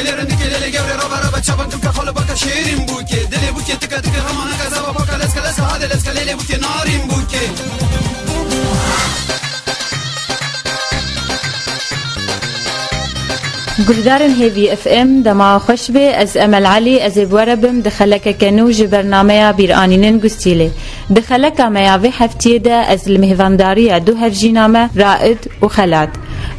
رندك ليلي جوري ربا ربا تشابك تبكى خلو بكا شيرين بوكي دلي بوكي تكا تكا رمانا كذابا بكا لسكا لسكا هذا لسكا ليلي بوكي نارين بوكي گلدارن هیوی اف ام دما خوش به از امل علی از بوربم دخلک کنوج برنامه بیرانینن گستیله دخلک میاوی هفته ده از المهوانداری دو هفجینامه رائد و خلاد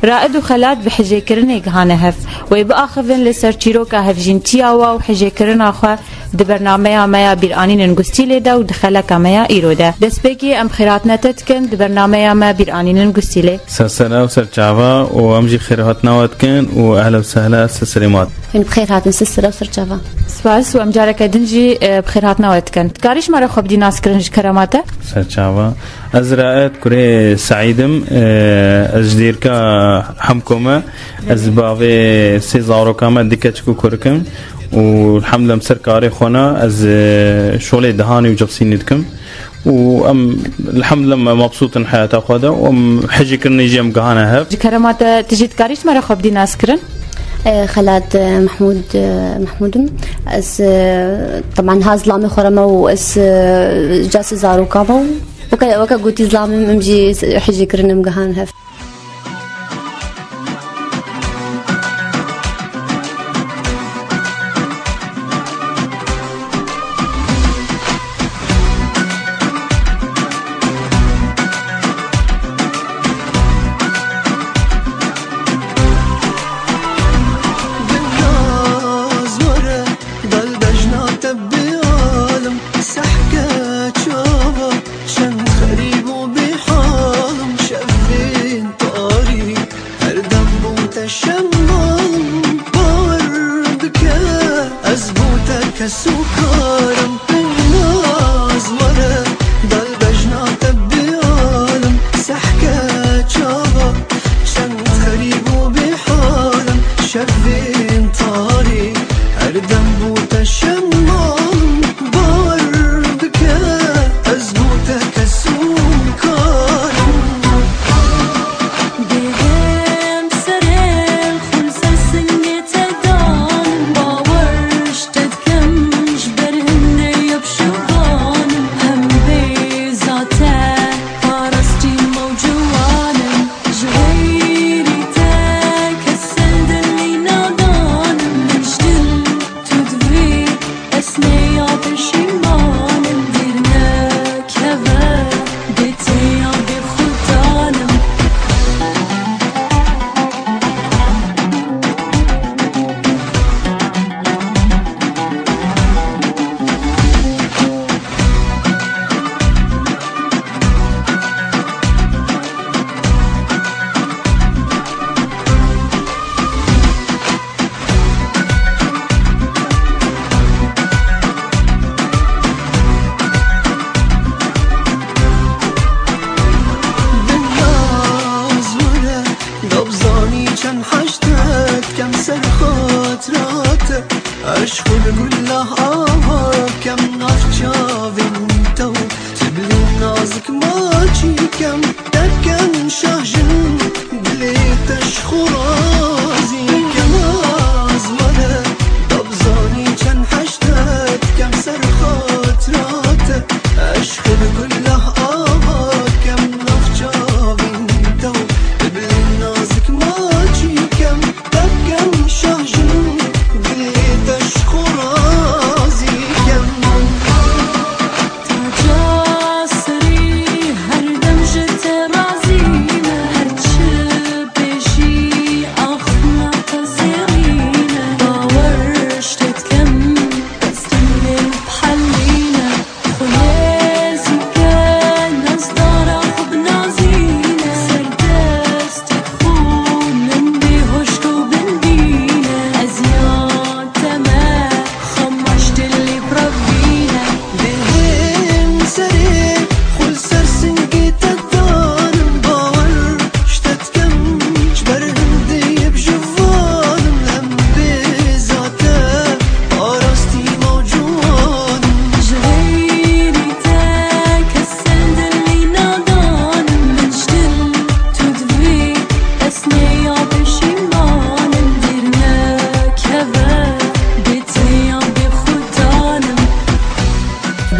رائد و خلاد بحجه کرنه گهانه هف و يبقى خفن لسر چیروکا هفجین تیاوا و حجه کرنه خوا د برنامه میا بیرانینن گستیله ده و دخلک میا ایروده دسپیکی ام خیرات نتتکن د برنامه میا بیرانینن گستیله سلام سر جاوا و امجي خيرات نواتكن واهلا وسهلا سلامات بخير هات نسسر وسر جاوا سپاس و امجارك دنجي بخير هات نواتكن كاريش مره خب دي ناس كرنج كراماته سر جاوا ازرائت كوري سعيدم ازديركا حمكومه ازباوي سيزارو كما ديكتشكو كوركم والحمد لله مسركاري خونا از شغلي دهاني وجبسينتكم وام الحمد لله مبسوط ان حياتي اخوذا وام حجي كرني جيم قهانا هب كرامات تجي تكاريش مره خب دي ناس كرن خلاد محمود اس طبعا هاز لامي خرمه واس جاس زارو كامو وكا قوتي زلامي ممجي حجي كرن مقهان هف سحكة شوفه شن خريب وبحالم شفين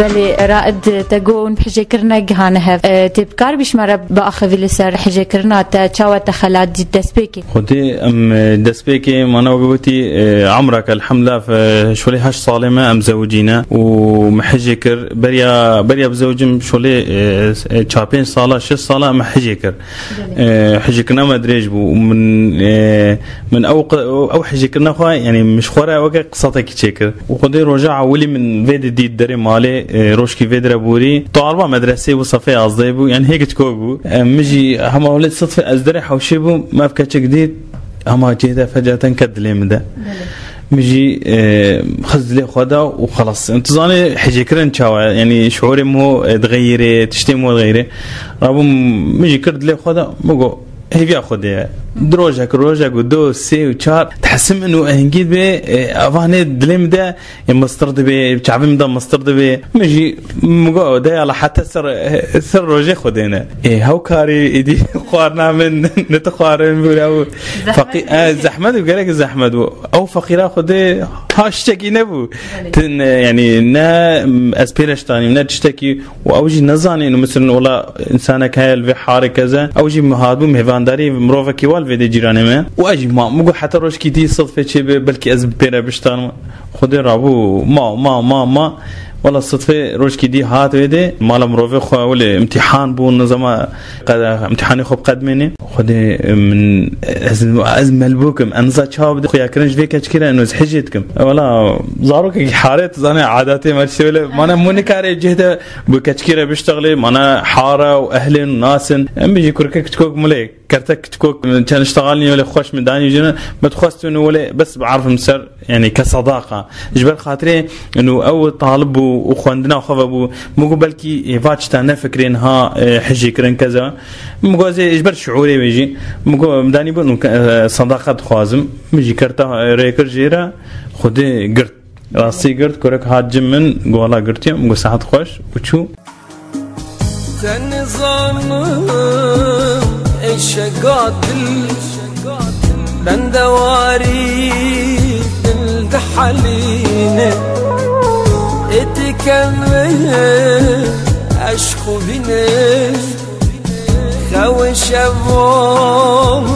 بله رائد تقول حجة كرنا جهانها تبكار بيش مرة بأخذ لسر حجة كرنا تشاوى تخلات دي دسبيكي خدي ام دسبيكي ما انا وقوتي عمرك الحمد لله في شولي هاش صالمة ام زوجينا ومحجكر بريا بزوجم شولي شابين صالة 6 صالة محجكر حجكرنا ما ادريج بو من او حجكرنا خوا يعني مش خورا وقع قصتك تشكر وخدي رجع ولي من فيدي دي دري مالي روشكي فيدرا بوري طالبة مدرسة وصفي عصيبو يعني هيك تكوبو مجي هم ولد صدفة ازدري حوشيبو ما بكاتش جديد اما جيدا فجأة كدلي من ده مجي خذ لي خدا وخلاص انتظاني حجيكرن تشاو يعني شعوري مو تغيري تشتي مو تغيري رابو مجي كرد لي خدا مقو هيك اخذ دروجك روجك ودو سي وشار تحسم انه هنجيد بي افاني دليم ده مسترد بي بتعبم ده مسترد بي مجي مقو ده على حتى سر روجي خدينا هاو كاري ايدي خوارنا من نتخوارن بو فقي زحمت وقالك زحمت او فقيره خدي هاشتكي نبو يعني نا اسبيرش تاني نا تشتكي واوجي نزاني انه مثلا والله انسانك هاي في حار كذا اوجي مهادو مهفانداري مروفكي والفيدي جيراني ما واجي ما مقو حتى روش كي صدفه شي بلكي از بيرا بشتان خدي رابو ما والله الصدفه روش كي دي هات ويدي مال مروفي خو ولا امتحان بو نظام امتحاني خو قدمني خدي من ازم البوكم انزا تشاب خويا كرنج فيك كده انه حجيتكم ولا زاروك حارت زانا عاداتي ما تشوي ما انا مونيكاري جهده بكتكيره بيشتغلي ما انا حاره واهل وناس ام بيجي كركك تكوك ملي كرتك تكوك كان اشتغلني ولا خوش من داني جنا ما تخصت انه ولا بس بعرف مسر يعني كصداقه جبل خاطري انه اول طالب وخوندنا وخفبو مو بلكي فاتش تاع فكرين ها حجي كرن كذا مو زي اجبر شعوري بيجي مو مداني بنو صداقه خوازم بيجي كرتا ريكر جيرا خدي قرت راسي قرت كرك حاجم من قولا قرتي مو ساعات خوش وشو تنظام الشقاتل بندواري الدحالين اتكمل اشكو بيني خوي شباب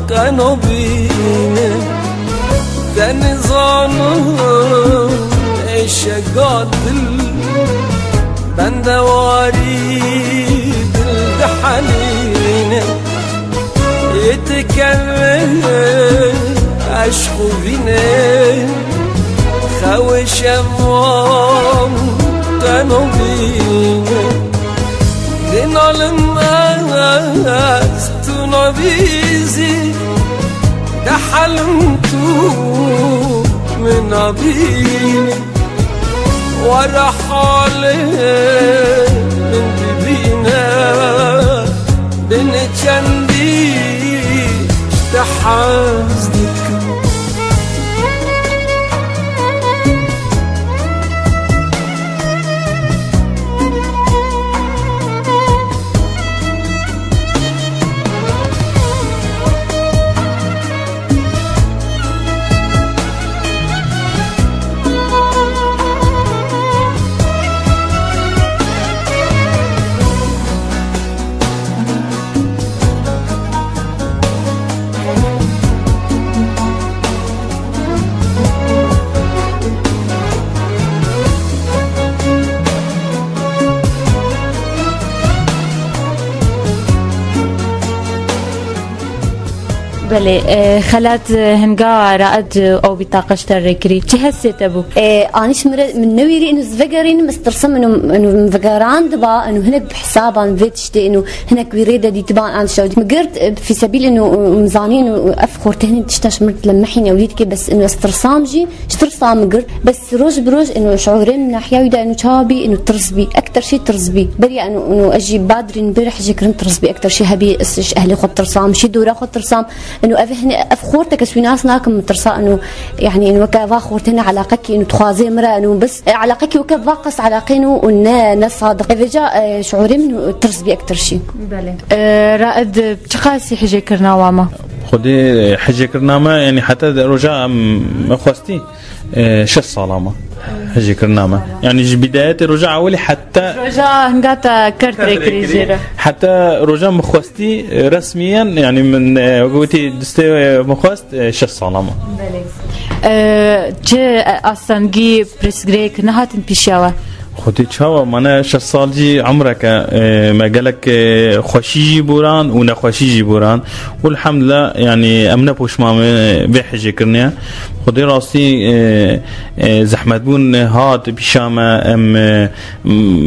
كانوا بيني تنظام الشقاتل بندواري الدحالين يتكمل عشقو بيني خوي شمام كانوا بيني دينا للناس تنبيزي دحلمتو من عبيني ورا حالي من بيبينا بنتشندي اشتحازدك بله خلات هنگا رائد او بطاقش تركري چه حسيت ابو انيش من نويري انه زفقرين مسترسم انه مفقران دبا انه هناك بحسابا فيتشتي انه هناك ويريده دي تبان عن شودي مقرت في سبيل انه مزانين افخر تهني تشتاش مرت لمحين اوليدك بس انه استرسام جي اشترسام مقر بس روج بروج انه شعورين من ناحيه ويدا انه شابي انه ترزبي اكثر شيء ترزبي بريا انه اجي بادري نبرح جكرن ترزبي اكثر شيء هبي اهلي خد ترسام شي دورا خد ترسام انه افخورتك سوي ناس ناكم ترسا انه يعني انه كفا خورتنا علاقك انه تخازي مرة انه بس علاقك وكفا قص علاقينه والناس صادق اذا شعوري منه ترزبي اكثر شيء بله رائد تقاسي حجي كرنا واما خدي حجي كرنا ما يعني حتى رجاء ما خوستي 6 صالة حجي كرنامه يعني بداية رجع أولي حتى رجا هنگاتا كرتري كريجيرا حتى رجع مخوستي رسميا يعني من قوتي دستي مخوست 6 سالة چه آسانگی پرسگریک نهاتن پیشاوه خودی چاوا من 6 سال جی عمرك ما قالك خوشيجي بوران ونخوشيجي بوران والحمد لله يعني امنا بوش مامي بحجي كرنيا خودي راسي زحمت بون هات بشامه ام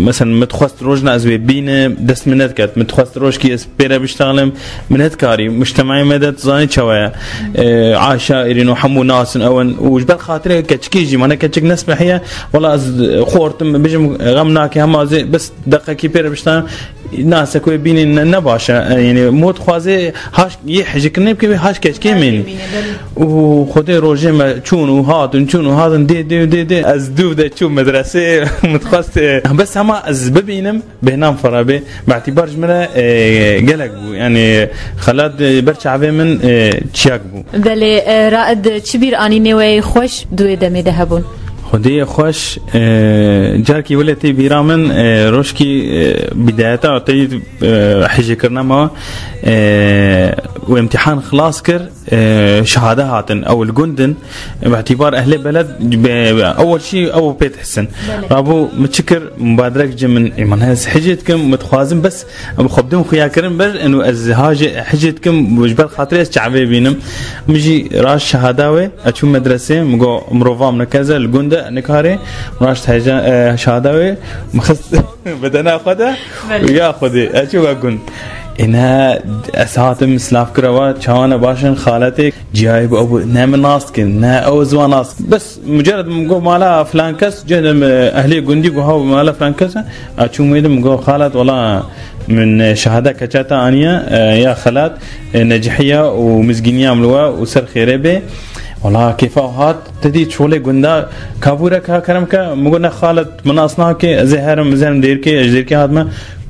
مثلا متخوست روجنا ازوي بين دست منت كات متخوست روج كي اسبيرا بيشتغلم منت كاري مجتمعي مدد زاني تشوايا عاشائرين وحمو ناس اون وجبل خاطري كتشكيجي ما انا كتشك نسبحيه والله خورتم بجم غمناك هم زي بس دقه كي بيرا بيشتغل ناس كوي بين نباشا يعني موت خوازي هاش يحجكني بكي هاش كتشكي مني وخودي روجي ما تشون وهاد تشون وهاد دي از دو ده تشون مدرسه متخصص بس هما از ببينم بهنام فرابي باعتبار جمله قلق بو يعني خلات برشعبي من تشاك بو بله رائد كبير اني نوي خوش دوي دمي دهبون خودی خوش جارکی ولتی بیرامن روشکی بدايته عطيت حجي كرنا ما وامتحان خلاص كر شهاده هاتن او الجندن باعتبار اهل بلد اول شيء او بيت حسن رابو متشكر مبادرك جمن من هز حجتكم متخازن بس بخدم خويا كرم بر انه الزهاج حجتكم وجبل خاطري شعبي بينم مجي راش شهاداوي اشوف مدرسه مقو مروفا من كذا الجنده نكاري راش شهاداوي مخص بدنا اخذها وياخذ اشوف اقول إنها أساتم سلاف كروات شوانا باشن خالتك جايب أبو نعم ناسكن نا أو زوا ناس بس مجرد مقول مالا فلان كس جهد أهلي جندي وهاو مالا فلان كس أشوف ميدم مقول خالت والله من شهادة كجاتا أنيا يا خالات نجحية ومزجينية عملوها وسر خيرة به والله كيف هات تدي شغله جندا كابورك كرمك مقولنا خالت مناصنا كي زهرم زهرم دير كي هاد ما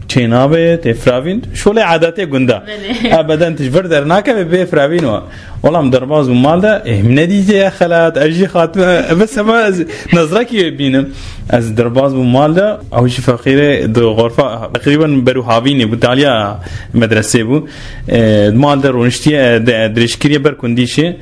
چینابه تفراوین شوله عادته گنده ابدا تجبر درناکه به فراوین والله مدرباز مال ده من دیجه خلات اجي خاتمه بس ما نظرك بينم از درباز مال ده او شي فقيره دو غرفه تقريبا بروهاويني بتاليا مدرسه بو مال ده رونشتي درشكريه بركنديشه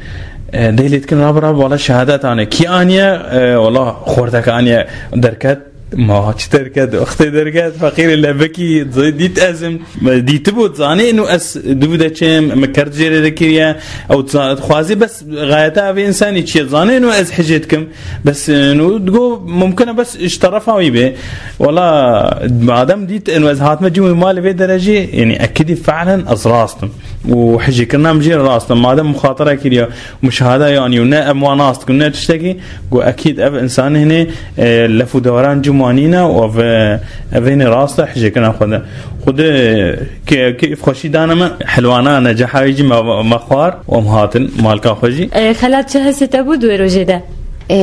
ديلت كن رابر والله شهادات انا كي انيا والله خورتك انيا دركت ما تركت اختي دركت فقير اللي بكي ديت ازم دي تبو زاني انه اس دوده كم مكرجير ذكريا او خوازي بس غايتها بانساني شي زاني انه از حجتكم بس انه تقول ممكن بس اشترفها ويبه والله بعدم ديت انه از هات مجموع مال به درجه يعني اكيد فعلا ازراستم وحجي كنا مجير راستم ما دام مخاطره كريا مشاهده يعني ونا امواناست كنا تشتكي واكيد اب انسان هنا لفو دوران جمانينا وفين راسته حجي كنا خد كيف خوشي دانما حلوانا نجاح يجي مخوار ومهاتن مالكا خوجي خلات شهست ابو دوي روجدا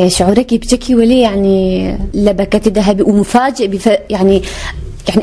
شعورك بشكي ولي يعني لبكتي ذهبي ومفاجئ يعني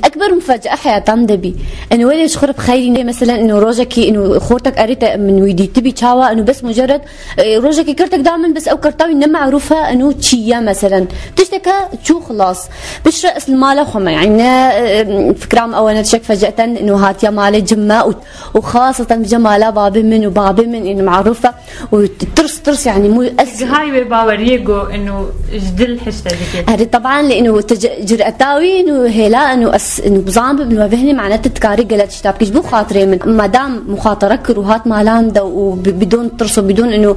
اكبر مفاجاه حياتي دبي انه ولي شخر بخيري مثلا انه روجكي انه خورتك قريت من ويدي تبي تشاوا انه بس مجرد روجكي كرتك دائما بس او كرتاوي انما معروفه انه تشيا مثلا بتشتكى شو خلاص بش راس المال خما يعني فكرام او انا تشك فجاه انه هات يا مالي جماء وخاصه بجمالها بابي من وبابي من انه معروفه وترس يعني مو هاي باوريجو انه جدل حشتك هذه طبعا لانه جرأتاوي انه هلا انه انه بزامب بالمبهني معناته تكاري قالت شتابكش بو خاطري من مادام مخاطره كروهات مالان وبدون ترس وبدون انه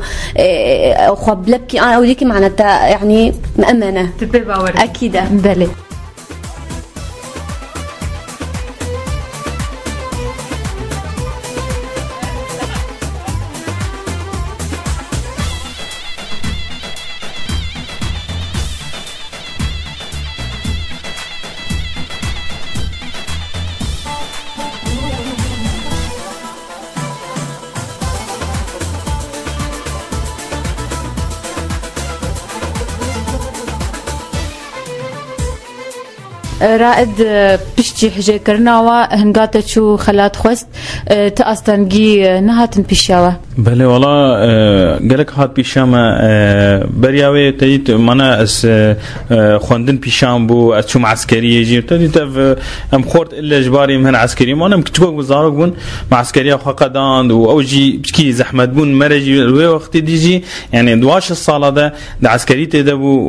خبلبكي انا اوليكي معناتها يعني مأمنه تبي باور اكيد بلي رائد بشتي حجي كرناوا هنقاتا شو خلات خوست تأستنجي نهاتن بيشاوة بله والله قالك هات بيشامة برياوي تجيت منا اس خواندن بيشام بو اس شو معسكري يجي تجيت ام خورت الا جباري من عسكري ما انا مكتوب وزارك بون معسكريه وخقدان واوجي بشكي زحمه بون مرجي وقت ديجي يعني دواش الصاله ده عسكري تدبو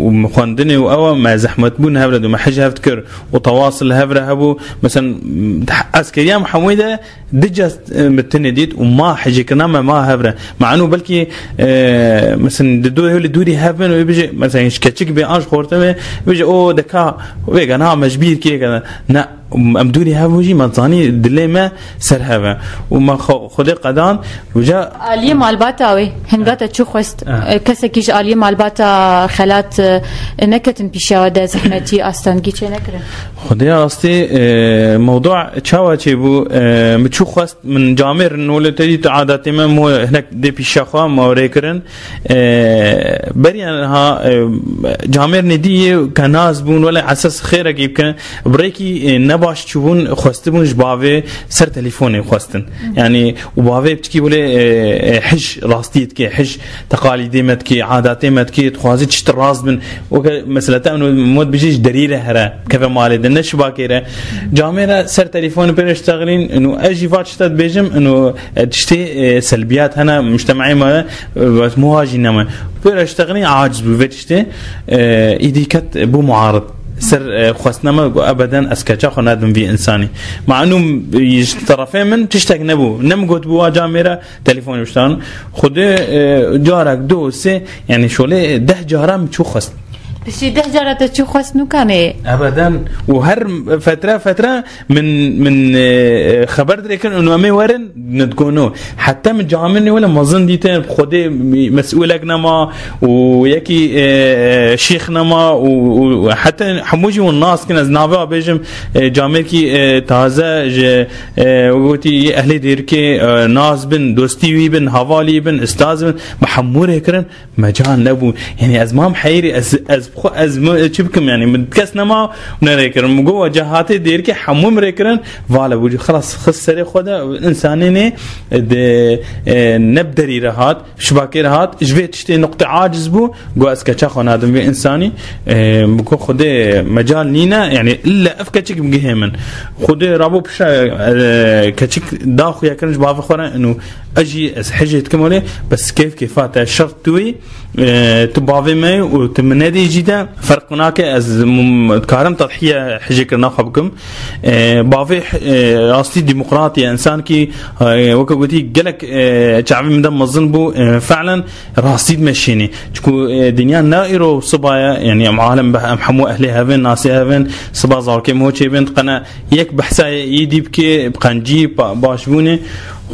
ومخواندني او ما زحمه بون هبرد وما حاجه افتكر وتواصل هبره هبو مثلا عسكريه محموده دجت متنديت وما حاجه كنا ما هبره مع انه بلكي مثلا دوري هبن ويجي مثلا كتشك بانش خورته بيجي او دكا ويجي انا مجبير كده نا امدوري هاوجي ما ظاني دليما سرهبه وما خدي قدان وجا آلية مالباتاوي هنگاتا چو خست كسكيش آلية مالباتا خلات نكتن بيشاوه ده زحمتي أستانگي چه نكرن خدي راستي موضوع تشاوا تشيبو متشو خست من جامير نولي تجي عاداتي ما مو هناك دي بيشاخوا ما ريكرن بريانها جامير نديه كناس بون ولا اساس خيرك يمكن بريكي باش تشوفون خواستبون جباوي سر تليفوني خواستن يعني وباوي بتكي ولا حج راستيت كي حج تقاليدي متكي عاداتي متكي تخوازي تشتراز من مثلا انه مود بيجيش دريره هرا كيف مالي دنش باكيره جاميره سر تليفون بيشتغلين انه اجي فاتشتات بيجم انه تشتي سلبيات هنا مجتمعي ما مواجهه نما بيشتغلين عاجز بفتشتي ايدي كت بو معارض سر خواستنا ما ابدا اسكتشا خنادم في انساني مع انه طرفين من تشتاق نبو نم قلت بوا جاميرا تليفوني بشتان خدي جارك دو سي يعني شولي 10 جارة شو خست بس 10 جارة تشو خست نو كان ابدا وهر فتره من خبر دريكن انه ما ورن ندكونو حتى من جامني ولا مظن ديتين خدي مسؤولك نما وياكي شيخ نما وحتى حموجي والناس كنا زنابا بيجم جامركي تازه وقتي اهلي ديركي ناس بن دوستي وي بن حوالي بن استاذ بن محمور هكرن مجال نبو يعني ازمام حيري از شبكم يعني متكسنا ما ونريكرن جوا جهاتي ديركي حموم ريكرن فالا بوجي خلاص خسري خدا انسانين نبدري رهات شباكي رهات جبت تشتي نقطه عاجز بو جوا اسكتشا خنادم في انساني بكو خدي مجال نينا يعني الا افكتشك بجهمن خدي رابو بشا كتشك داخو يكرنج بافا خورا انه اجي حجه كمولي بس كيفات الشرط توي تبافي ماي وتمنادي جدا فرق هناك از كارم تضحيه حجه كنا خبكم بافي راستي ديمقراطيه انسان كي وكوتي قالك شعبي من دم مظنبو فعلا راستي مشيني تكو دنيا نائرو صبايا يعني عالم محمو اهلي هافن ناسي هافن صبا زار كي مو بنت قنا يك بحسا يدي بكي بقنجي باشبوني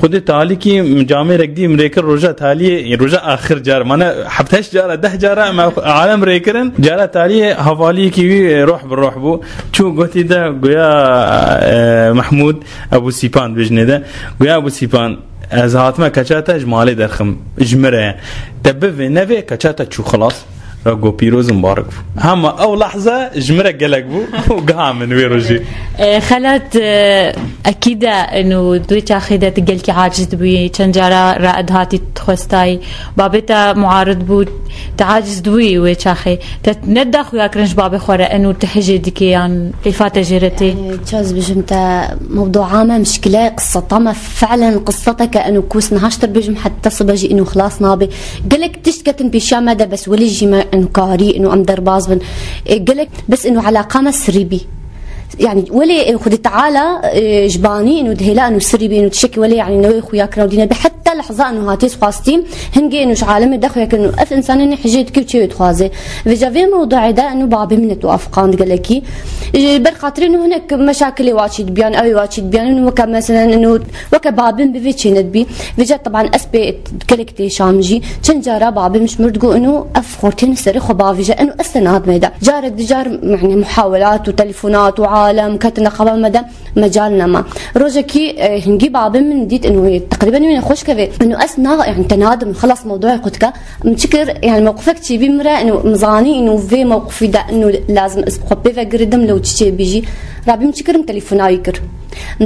خودی تالی کی مجامع رکدی امریکا روزا تالی روزا آخر جار مانا حبتش جارا 10 جارا مع عالم ريكرن جارا تالی حوالی کی روح بالروح بو شو قلتي ده قويا محمود ابو سيبان بجنه ده قويا ابو سيبان از هاتما كچاتا جمالي درخم اجمره تبه نوي كچاتا شو خلاص رجو بيروز مبارك هم أول لحظة جمرك قلق بو وقام من ويروجي خلت أكيد إنه دوي تأخذ تقلك عاجز بوي تنجرا رائد هاتي تخستاي بابتا معارض بو تعاجز دوي ويتشاخي تندخ وياكرنش بابي خورا إنه تحجي ديكيان كيفات جرتي تشاز بجمتا موضوع عامة مشكلة قصة طامة فعلا قصتك إنه كوس نهاشتر بجم حتى صبجي إنه خلاص نابي قلك تشتكتن بشامة ده بس ولي جيما إنه كاري إنه أم درباز بن قلك بس إنه على قامة سريبي يعني ولا خدي تعالى جباني انه دهلا انه سري انه تشكي ولا يعني انه خويا كراودينا بحتى لحظه انه هاتي خواستيم هنجي انه عالم دخل انه اف انسان انه حجيت كيف تشي تخازي فجافي موضوع ده انه بابي من توافقان قالكي بالخاطر انه هناك مشاكل واجد بيان او واجد بيان انه مثلا انه وكبابن بفيتشي ندبي فجا طبعا اسبي كلكتي شامجي تنجارا بابي مش مرتقو انه اف خورتين سري خبافي انه استناد ميدا جارك دجار يعني محاولات وتليفونات عالم كتنا قبل مدى مجالنا ما روجكي هنجي بابا من ديت انه تقريبا من خوش كذا انه اسنا يعني تنادم خلاص موضوع قتك متشكر يعني موقفك تي بمرة انه مزاني انه في موقفي ده انه لازم اسقط بيفا قردم لو تشي بيجي رابي متشكر تليفونايكر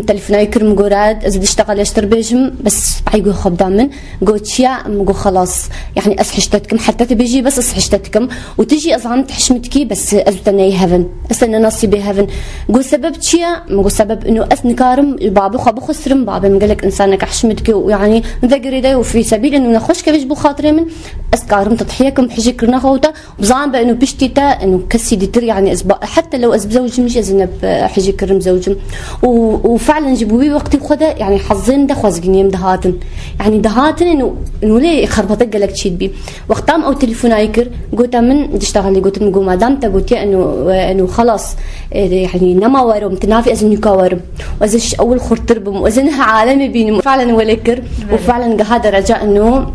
تلفوني كرم جوراد إذا اشتغل يشتر بيجم بس عيقو خب دامن قوتشيا مقو خلاص يعني أسحشتكم حتى تبيجي بس أسحشتكم وتجي أزعم تحشمتكي بس أزتني هفن أستنى نصيبي هفن قو سبب تشيا مقو سبب إنه أسنكارم بابو خابو خسرم بابا مقالك إنسانك أحشمتك ويعني ذكري ده وفي سبيل إنه نخش كبيش بخاطري من أسكارم تضحيكم بحجي كرنا خوتا بزعم بإنه بشتيتا إنه كسي ديتر يعني حتى لو أزب زوجي مش أزنب حجي كرم زوجم وفعلا جيبوا وقتي وخدا يعني حظين ده خوازقني دهاتن يعني دهاتن إنه ليه خربطك قالك تشيد بي وقتام أو تليفون أيكر قلت من تشتغل لي قلت مقوم مادام تقولت إنه خلاص يعني نما ورم تنافي أزن يكاورم وأزش أول خرطربم وأزنها عالمي بيني فعلا ولكر وفعلا هذا رجاء إنه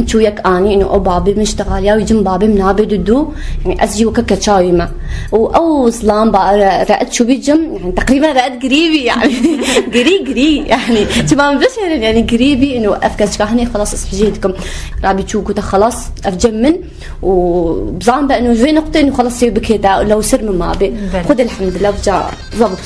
شو يك أني إنه أو بابي مشتغل يا ويجم بابي منابي دو يعني أزجي وككتشاوي ما أو سلام بقى رأت شو بيجم يعني تقريبا رأت قريبي يعني قري يعني تمام بس يعني قريبي إنه أفكر شكاهني خلاص أسحجيتكم رابي شو كده خلاص أفجمن وبزعم بقى إنه في نقطة إنه خلاص يبكي ده لو سر من ما بي خد الحمد لله وجا ضبط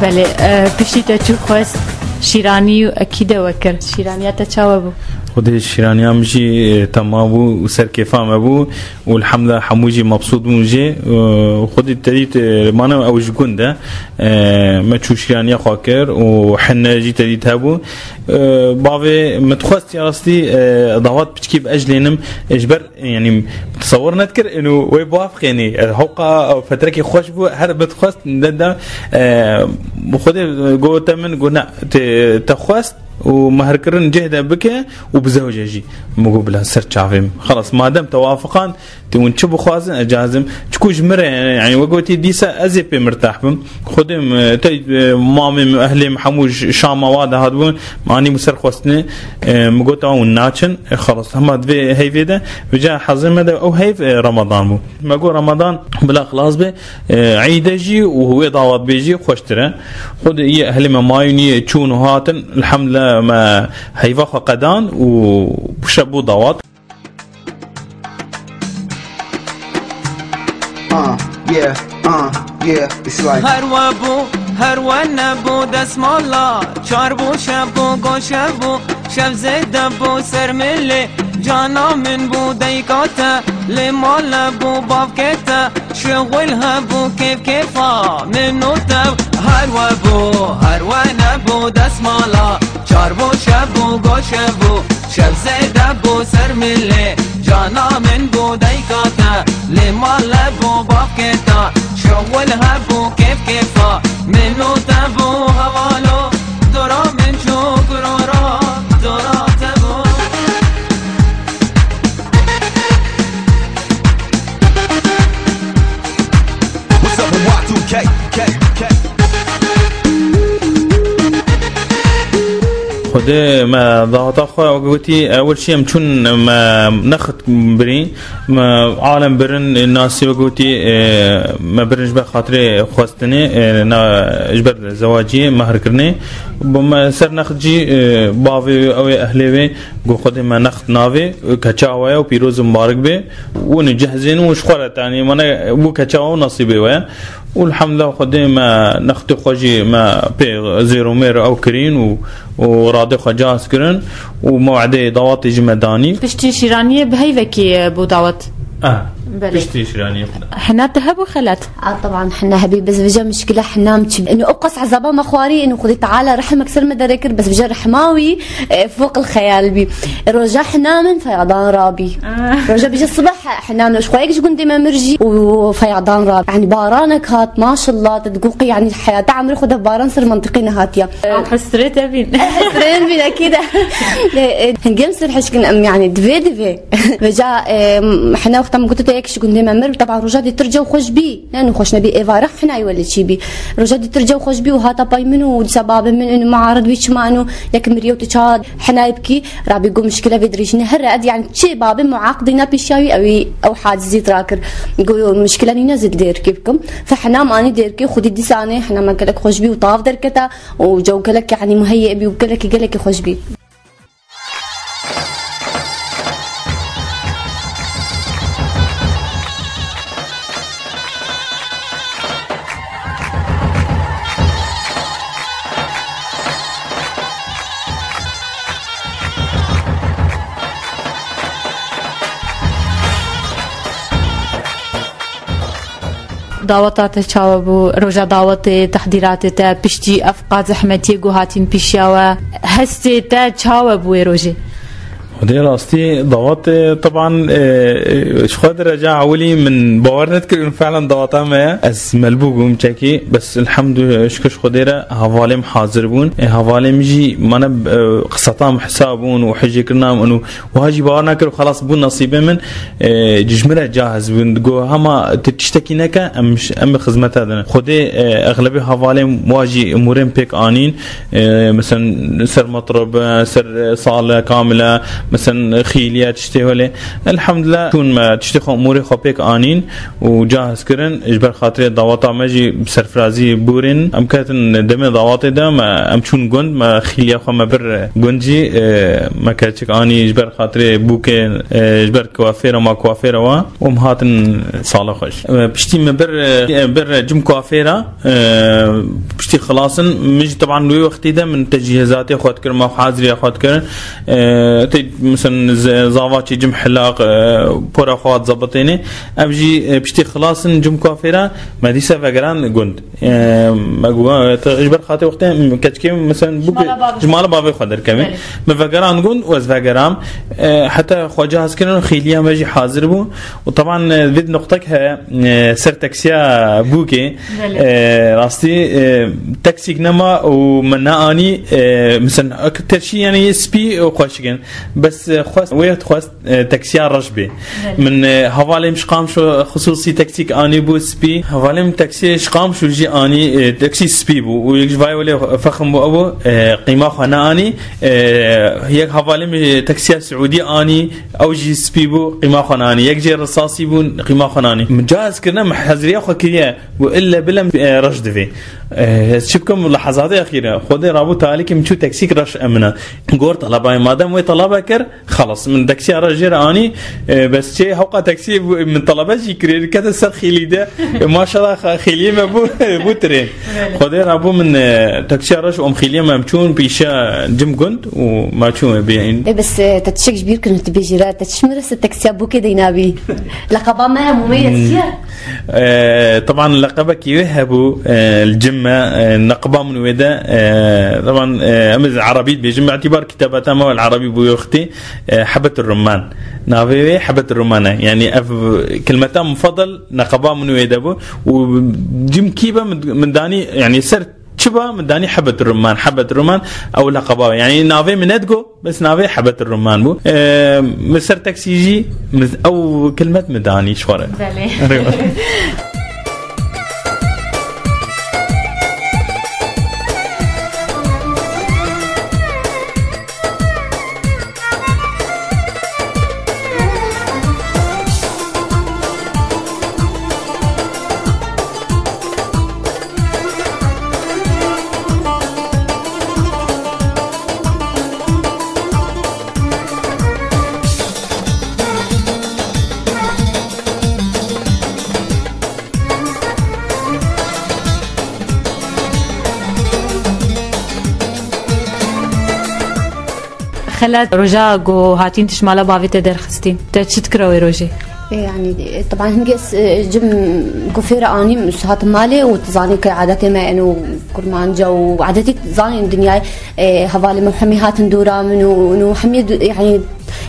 بله پشتی تا چو خواست شیرانی و اکیده وکر شیرانیات چاوا بو خود الشيراني امشي تمامو وسر كيفام ابو والحمد لله حموجي مبسوط موجي خود التديت مانا او جكوندا ما تشو شيراني خاكر وحنا جي تديت هابو بافي متخصص ياستي ضوات بتشكي باجلينم اجبر يعني تصور نذكر انه وي بوافق يعني هوقا فتره كي خوش بو هذا بتخصص ندا خود قلت من قلنا تخصص ومهركرن جهده بك وبزوجي مقبلها سر شافهم خلاص ما دام توافقان تون تشبو خوازن اجازم تكوج مره يعني وقوتي ديسا ازيبي مرتاح بم خدم تي مامي اهلي محموج شام واد هادبون ماني مسر خوستني مقوتا وناتشن خلاص هم هي فيدا وجا حزم هذا او هي رمضان بو ما قول رمضان بلا خلاص به عيدجي وهو دعوات بيجي خوشتره خد هي اهلي ما مايني تشون هاتن الحمد لله ما هيفا قدان وشبو ضوات it's like هر نبو دسم الله چار بو شبو گوشبو شب زده بو سرمله جانا من بو دیکاتا لمال بو بافکتا شغل هبو کیف کیفا منو تب هر نبو دسم الله چار بو شبو گوشبو شب زده بو سرمله جانا من بو دیکاتا لمال بو بافکتا شغل هبو کیف کیفا منو تبو حوالو دورا من جو قرارا دورا تبو What's up with Y2K? خده ما ضغط أخوة وقوتي أول شيء مشون ما نخت برين ما عالم برن الناس وقوتي ما برنج بخاطري خواستني نا إجبر زواجي مهر كرني بما سر نخجي بافي أو أهلي قو خده ما نخت نافي كشاوية وبيروز مبارك به ونجهزين وشخورة يعني منا بو كشاو نصيبه ويا والحمد لله خدي ما نختي خوجي ما بي زيرو مير او كرين وراضي خجاس كرن وموعدي ضواتي جمداني بشتي شيرانيه بهيفكي بو دعوت بشتي شيرانيه حنا تهبوا خلات طبعا حنا هبي بس بجا مشكله حنا انه ابقص عزبا مخواري انه خذي تعالى رحمك سر مدركر بس بجا رحماوي فوق الخيال بي رجع حنا من فيضان رابي رجع بيجي الصبح حنا مش خويك شكون ديما مرجي وفيضان رابي يعني بارانك هات ما شاء الله تدقوقي يعني الحياه تعمل خذها باران سر منطقينا هاتيا حسرت بين حسرين بينا كده هنقل سر حشكن يعني دفي بجا حنا وقت ما قلت هيك شكون ديما مر طبعا رجعتي ترجع وخش بي لانه خوش نبي ايفا رحنا ولا شي بي رجعتي ترجع وخش بي وهاتا باي منو سبب من انه معارض ويش ما انه ياك مريو تشاد حنا يبكي رابي يقول مشكله في دريش نهر يعني شي باب معاقدين بيشاوي او حاجز يتراكر يقولوا المشكله نازل دير كيفكم فحنا ماني ديركي خدي دي سانه حنا ما قالك خوش بي وطاف دركتا وجو قالك يعني مهيئ بي وقالك خوش بي دعوتات تشاوبو رجع دعوت تحضيرات تا بشتي افقاد زحمتي جوهاتين بيشاوا هستي تا تشاوبو روجي ودي راستي ضوات طبعا شو قادر رجع اولي من باور نذكر فعلا ضواتها ما از ملبوق ومشاكي بس الحمد لله شكش قديره هوالم حاضر بون هوالم جي مانا قصتام حسابون وحجي كرنا انه وهاجي باورنا كر خلاص بون نصيبه من جمره جاهز بون جو هما تشتكي نكا ام خدمت هذا خدي اغلبيه هوالم واجي امورين بيك انين مثلا سر مطرب سر صاله كامله مثلا خيليات تشتي ولا الحمد لله تون ما تشتي اموري خبيك انين وجاهز كرن اجبر خاطري ضواطا ماجي بسرفرازي بورين ام كاتن دمي ضواطي دا ما ام تشون جند ما خيليا خو ما بر جندجي ما كاتك اني اجبر خاطري بوكي اجبر كوافير ما كوافير وام هاتن صالح خوش بشتي ما بر جم كوافيرا بشتي خلاصن مش طبعا لو وقتي ده من تجهيزاتي اخوات كرم ما حاضري اخوات كرم مثلا زافاتي جم حلاق بورا خوات زبطيني ابجي بشتي خلاص جم كافيرا ما دي سافغران جند ما اجبر خاطي وقتها كاتكي مثلا جمال بابي خدر كمان مفغران جند وزفغرام حتى خواجه كانوا خيليا ماجي حاضر بو وطبعا فيد نقطتها سر تاكسيا بوكي راستي تاكسي نما ومنا اني مثلا اكثر شيء يعني سبي وخوشكن بس خواست ويت خواست تاكسيا رجبي من هوالي مش قام شو خصوصي تاكسيك اني بو سبي هوالي تاكسي شقام شو جي اني تاكسي سبي بو ويجفاي ولا فخم بو ابو قيمه خنا اني هي هوالي تاكسيا سعودي اني او جي سبي بو قيمه خنا اني يجي رصاصي بو قيمه خنا اني مجاز كنا محزريه خكيه والا بلا رشد في شبكم لحظات اخيره خذي رابو تالي كم شو تاكسيك رش امنه غور طلباي مادام وي طلبه كر خلص من تاكسي رجر اني بس شيء حق تاكسي من طلبه كرير كذا سر خيلي ده ما شاء الله خيلي ما بو ترين خذي رابو من تاكسي رش ام خيلي ما مشون بيشا جم جند وما تشون بين بس تتشك كبير كنت بيجرات تشمرس التاكسي ابو كده ينابي لقبه ما مميز فيها طبعا لقبك يوهبوا الجمه النقبه من ودا طبعا امز عربي بيجمع اعتبار كتاباتها ما العربي بو اختي حبه الرمان نافي حبه الرمانه يعني كلمتها مفضل نقبه من ودا بو وجم كيبه من داني يعني سر شبه من داني حبة الرمان أو لقبة يعني نافي من ندقو بس نافي حبة الرمان بو مصر تاكسيجي أو كلمة مداني شوارع حالات رجاء جو هاتين تشمالا باوي تدر خستين تشتكروي روجي يعني طبعا هنقص جم كفيرة أني مسهات مالي وتزاني كعادتي ما إنه كرمان جو وعادتي تزاني الدنيا هوالي محمي هات ندورا منو حميد يعني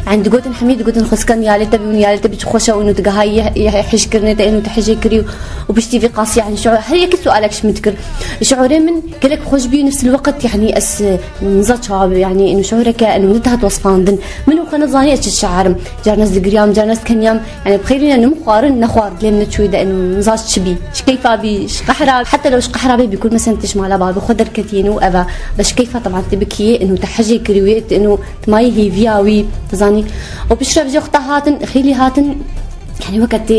عند قوتن حميد قوتن خسكن يا ليت بيون يا ليت بتخوشه وإنه تجاهي يحش كرني إنه تحجي كريو وبشتي في قاسي يعني شعور هي كل سؤالك شو متكر شعورين من كلك خوش بيه نفس الوقت يعني نزت شعب يعني إنه شعورك إنه نتهت وصفاندن منو خنا زاني إيش الشعر جارناس دقريام جارناس كنيام يعني بخيرنا إنه مقارن نخوار لين نتشوي ده إنه نزات شبي كيف أبي قحرة حتى لو قحرة بيكون مثلا تشمال بعض بخدر كتينو أبا بس كيف طبعا تبكي إنه تحجي كريويت إنه تماي هي فياوي تزاني وبشرب جوختا هاتن خيلي هاتن يعني وقت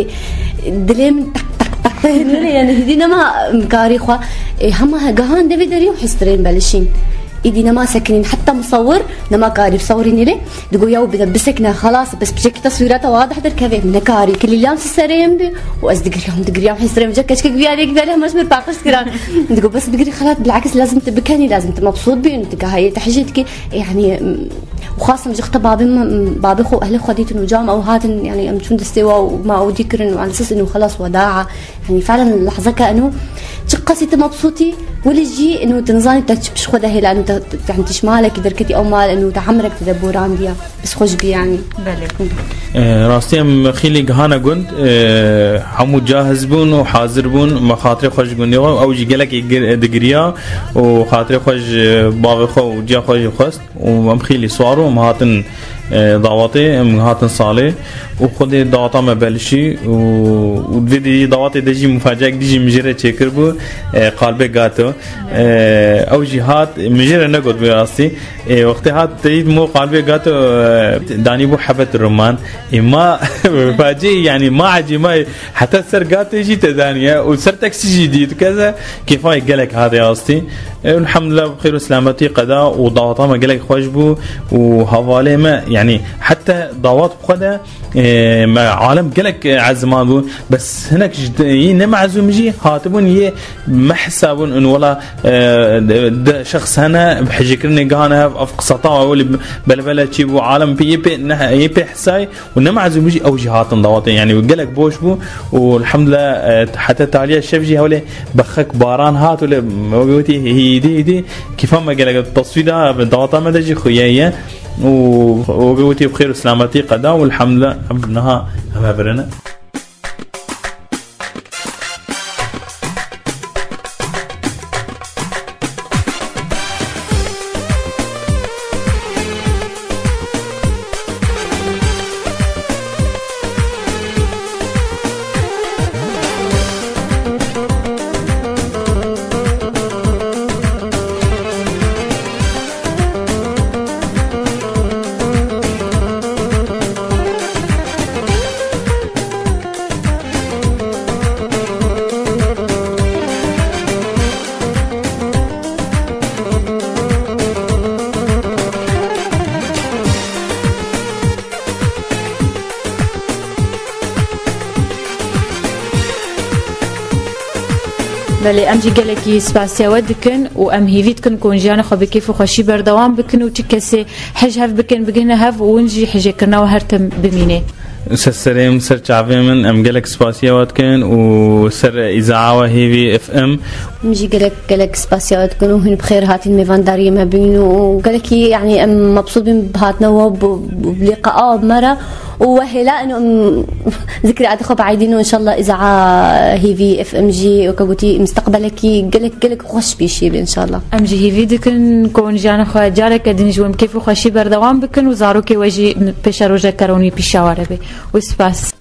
دليم تك تك تك يعني هدينا ما مكاريخوا هما جهان دبي دريو حسترين بلشين إيدينا ما ساكنين حتى مصور نما كاري بصوريني ليه تقول ياو بدبسكنا خلاص بس بشكل تصويراتها واضح در كذا من كاري كل اليوم السريم دي وأصدقائهم حسرين جاكش كبير عليك بالها مش مرتاحش كران تقول بس بقري خلاص بالعكس لازم تبكني لازم مبسوط بيه انت هاي تحجيتك يعني وخاصة مجخت بابي خو أهل خديت إنه جام أو هاتن يعني أم تون دستوا وما أوديكر إنه على أساس إنه خلاص وداعة يعني فعلا اللحظة كأنه شقصي مبسوطي ولا جي إنه تنزاني تشبش خدها هي لأنه يعني تشمالك دركتي أو مال إنه تعمرك تدبوران ديا بس خوش بي يعني بله راستيم خيلي جهانا قند حمود جاهز بون وحاضر بون مخاطر خوش قندي أو جي قالك دقريا وخاطر خوش بابي خو جا خوش خست وام خيلي صاروا مهاتن دعواتي مهاتن صالح وخدي دعوتا ما بلشي ودي دعواتي دجي مفاجأة دجي مجرى تشكر بو قلبي قاتو أو جهات مجرى نقد براستي وقت هات تريد مو قلبي قاتو داني بو حبة الرمان ما فاجئ يعني ما عجي ما حتى سر قاتو يجي تدانية وسر تاكسي جديد كذا كيفاي قالك هذا يا أستي الحمد لله بخير وسلامتي قضاء ودعوتا ما قالك خوش بو وهوالي ما يعني حتى دعوات قدا ما عالم قالك عزمان بو بس هناك نما عزوم يجي هاتبون يه ما حسابون انه ولا شخص هنا بحجكرني قانا افق سطاوه ولا بلبله شي عالم بي حساي ونما عزوم يجي او جهات ضوات يعني قالك بوش بو والحمد لله حتى تاليا الشفجي هولي بخك باران هات ولا موجودي هي دي كيف ما قالك التصوير بالضوات ما تجي خويا وقوتي بخير وسلامتي قدا والحمد لله ابنها ما برنا بله ام جي گلکی سپاسیاوت بکن و ام هیویت کن کنجیان خو بکیف و خوشی بردوام بکن و تکسی حج هف بکن بگنه هف و ونجی حج کرنا و هرتم بمینه سریم سر چاوی من ام گلک سپاسیاوت کن و سر اذاعه هیوی اف ام مجي قالك سباسيات كانوا هن بخير هاتين ميفان داري ما بين وقالك يعني ام مبسوطين بهاتنا وبلقاء بمره وهلا انه ذكري عاد خب عايدين ان شاء الله اذاعه هي في اف ام جي وكقولتي مستقبلك قالك خوش بشي ان شاء الله ام جي هي في دكن كون جانا خو جالك دنجوم كيف خوشي بردوام بكن وزاروكي وجي بشروجه كروني بشاوره وسباس